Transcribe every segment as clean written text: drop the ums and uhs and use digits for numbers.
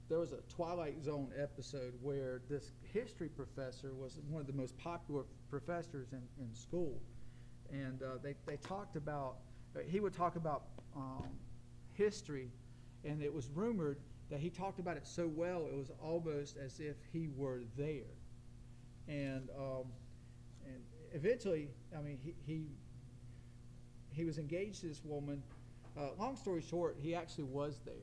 there was a Twilight Zone episode where this history professor was one of the most popular professors in school. And they talked about, he would talk about history, and it was rumored that he talked about it so well it was almost as if he were there. And eventually, I mean, he was engaged to this woman. Long story short, he actually was there.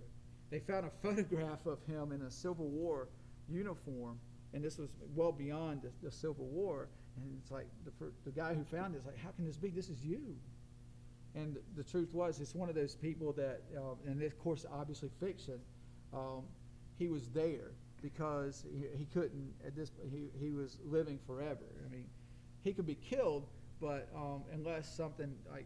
They found a photograph of him in a Civil War uniform, and this was well beyond the Civil War. And it's like the guy who found it is like, how can this be? This is you. And the truth was, it's one of those people that, and of course, obviously fiction. He was there because he couldn't at this. He was living forever. I mean, he could be killed, but unless something like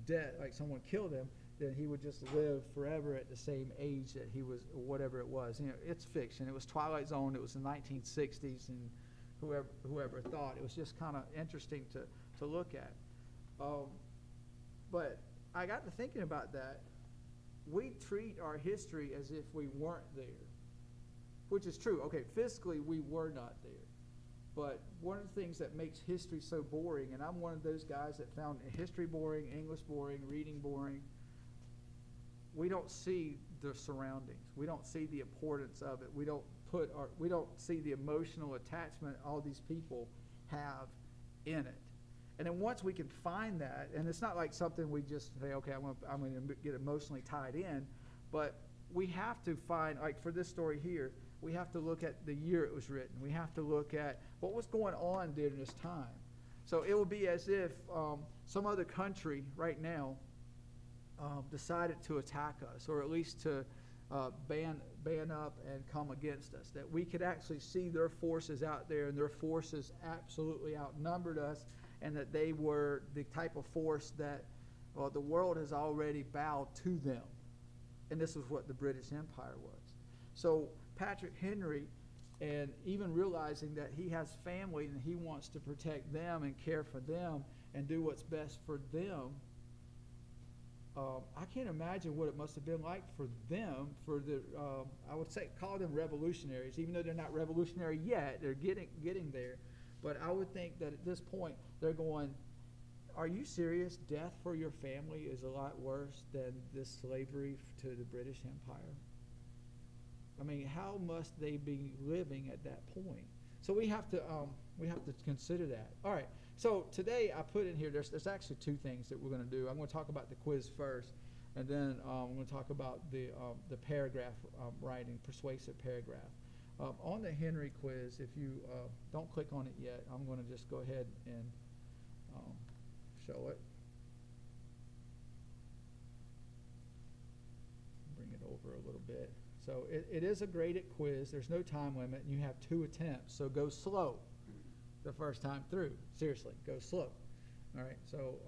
death, like someone killed him, then he would just live forever at the same age that he was, or whatever it was. You know, it's fiction. It was Twilight Zone. It was the 1960s, and whoever thought it was just kind of interesting to look at. But I got to thinking about that. We treat our history as if we weren't there, which is true. Okay, physically we were not there. But one of the things that makes history so boring, and I'm one of those guys that found history boring, English boring, reading boring, we don't see the surroundings. We don't see the importance of it. We don't see the emotional attachment all these people have in it. And then once we can find that, and it's not like something we just say, okay, I'm going to get emotionally tied in, but we have to find, like for this story here, we have to look at the year it was written. We have to look at what was going on during this time. So it would be as if some other country right now decided to attack us, or at least to ban up and come against us. That we could actually see their forces out there, and their forces absolutely outnumbered us, and that they were the type of force that the world has already bowed to them. And this was what the British Empire was. So Patrick Henry, and even realizing that he has family and he wants to protect them and care for them and do what's best for them, I can't imagine what it must have been like for them, for the, I would say, call them revolutionaries, even though they're not revolutionary yet, they're getting there. But I would think that at this point, they're going, are you serious? Death for your family is a lot worse than this slavery to the British Empire. I mean, how must they be living at that point? So we have to consider that. All right. So today I put in here, there's actually two things that we're going to do. I'm going to talk about the quiz first, and then I'm going to talk about the paragraph writing, persuasive paragraph. On the Henry quiz, if you don't click on it yet, I'm going to just go ahead and show it. Bring it over a little bit. So it is a graded quiz. There's no time limit, and you have 2 attempts. So go slow the first time through. Seriously, go slow. All right. So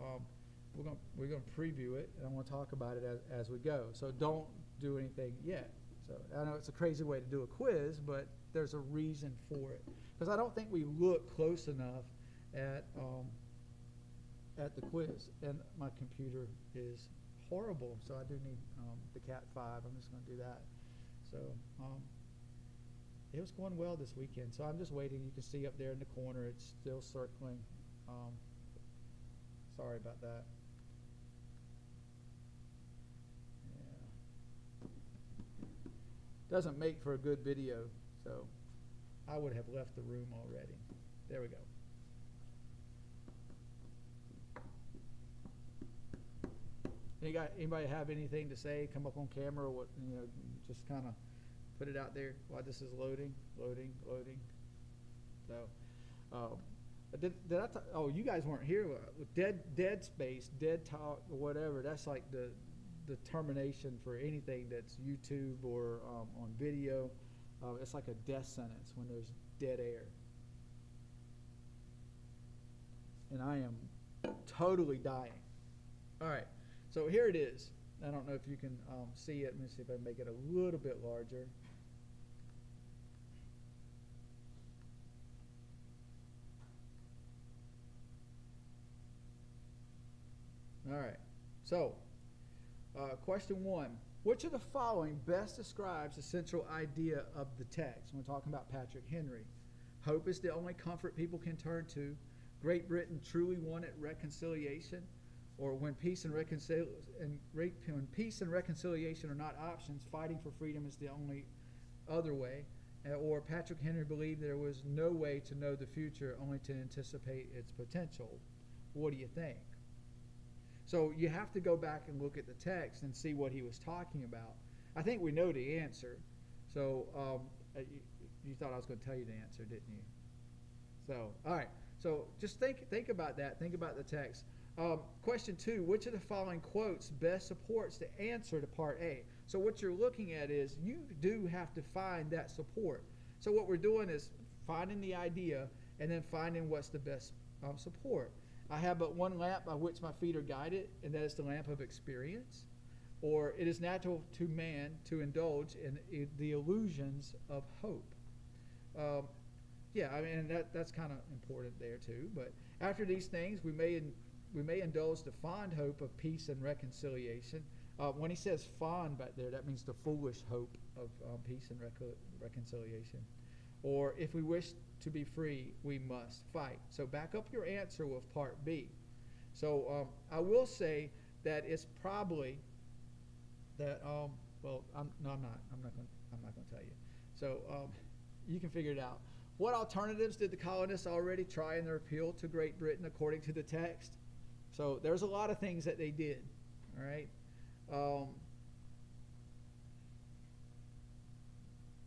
we're going to preview it, and I'm going to talk about it as we go. So don't do anything yet. So I know it's a crazy way to do a quiz, but there's a reason for it, because I don't think we look close enough at the quiz, and my computer is horrible, so I do need the Cat 5. I'm just going to do that. So it was going well this weekend, so I'm just waiting. You can see up there in the corner, it's still circling. Sorry about that. Doesn't make for a good video, so I would have left the room already. There we go. Anybody have anything to say? Come up on camera, or what? Just kind of put it out there while this is loading. So, did I? Oh, you guys weren't here. Dead space, dead talk, or whatever. That's like the termination for anything that's YouTube or on video. It's like a death sentence when there's dead air. And I am totally dying. All right, so here it is. I don't know if you can see it. Let me see if I can make it a little bit larger. All right, so question 1. Which of the following best describes the central idea of the text? We're talking about Patrick Henry. Hope is the only comfort people can turn to. Great Britain truly wanted reconciliation. Or when peace and reconciliation are not options, fighting for freedom is the only other way. Or Patrick Henry believed there was no way to know the future, only to anticipate its potential. What do you think? So you have to go back and look at the text and see what he was talking about. I think we know the answer. So you thought I was going to tell you the answer, didn't you? So, all right. So just think about that. Think about the text. Question 2, which of the following quotes best supports the answer to part A? So what you're looking at is you do have to find that support. So what we're doing is finding the idea and then finding what's the best support. I have but one lamp by which my feet are guided, and that is the lamp of experience. Or it is natural to man to indulge in the illusions of hope. Yeah, I mean, that's kind of important there too. But after these things, we may indulge the fond hope of peace and reconciliation. When he says fond back there, that means the foolish hope of peace and reconciliation. Or if we wish to be free, we must fight. So back up your answer with part B. So I will say that it's probably that. Well, I'm not going to tell you. So you can figure it out. What alternatives did the colonists already try in their appeal to Great Britain according to the text? So there's a lot of things that they did. All right.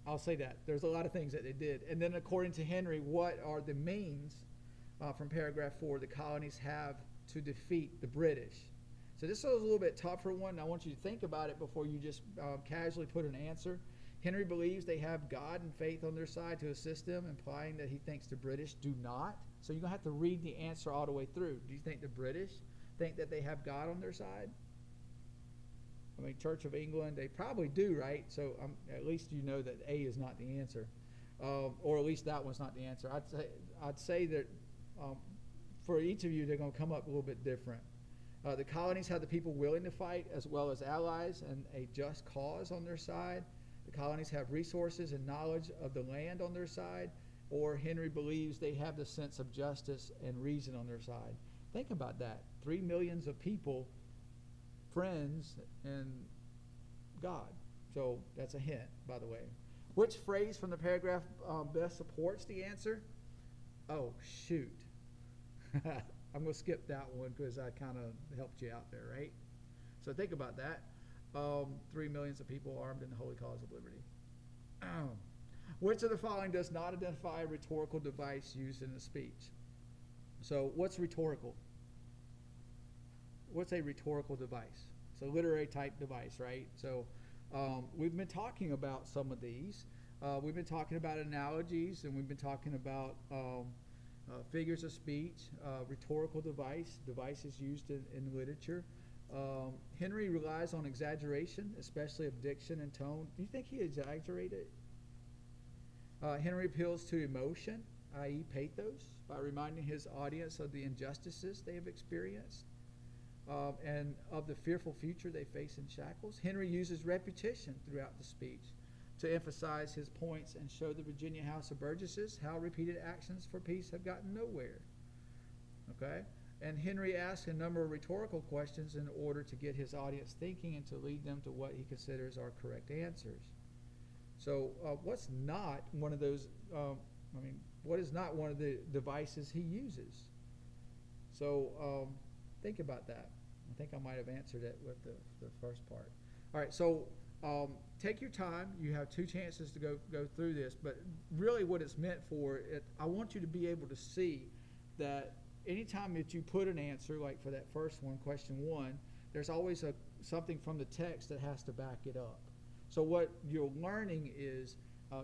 I'll say that. There's a lot of things that they did. And then according to Henry, what are the means from paragraph 4 the colonies have to defeat the British? So this is a little bit tougher one. I want you to think about it before you just casually put an answer. Henry believes they have God and faith on their side to assist them, implying that he thinks the British do not. So you're going to have to read the answer all the way through. Do you think the British think that they have God on their side? I mean, Church of England, they probably do, right? So at least you know that A is not the answer. Or at least that one's not the answer. I'd say that for each of you, they're going to come up a little bit different. The colonies have the people willing to fight as well as allies and a just cause on their side. The colonies have resources and knowledge of the land on their side. Or Henry believes they have the sense of justice and reason on their side. Think about that. 3 million of people, friends, and God. So that's a hint, by the way. Which phrase from the paragraph best supports the answer? Oh, shoot. I'm going to skip that one because I kind of helped you out there, right? So think about that. 3 million of people armed in the holy cause of liberty. Which of the following does not identify a rhetorical device used in a speech? So what's rhetorical? What's a rhetorical device? It's a literary type device, right? So we've been talking about some of these. We've been talking about analogies, and we've been talking about figures of speech, rhetorical devices used in literature. Henry relies on exaggeration, especially of diction and tone. Do you think he exaggerated? Henry appeals to emotion, i.e. pathos, by reminding his audience of the injustices they have experienced and of the fearful future they face in shackles. Henry uses repetition throughout the speech to emphasize his points and show the Virginia House of Burgesses how repeated actions for peace have gotten nowhere. Okay? And Henry asks a number of rhetorical questions in order to get his audience thinking and to lead them to what he considers are correct answers. So what's not one of those, what is not one of the devices he uses? So think about that. I think I might have answered it with the first part. All right, so take your time. You have 2 chances to go through this, but really what it's meant for, I want you to be able to see that anytime that you put an answer, like for that first one, question 1, there's always something from the text that has to back it up. So what you're learning is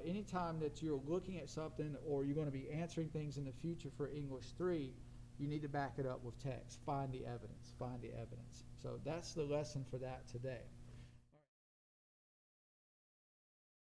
anytime that you're looking at something or you're going to be answering things in the future for English 3, you need to back it up with text. Find the evidence. Find the evidence. So that's the lesson for that today.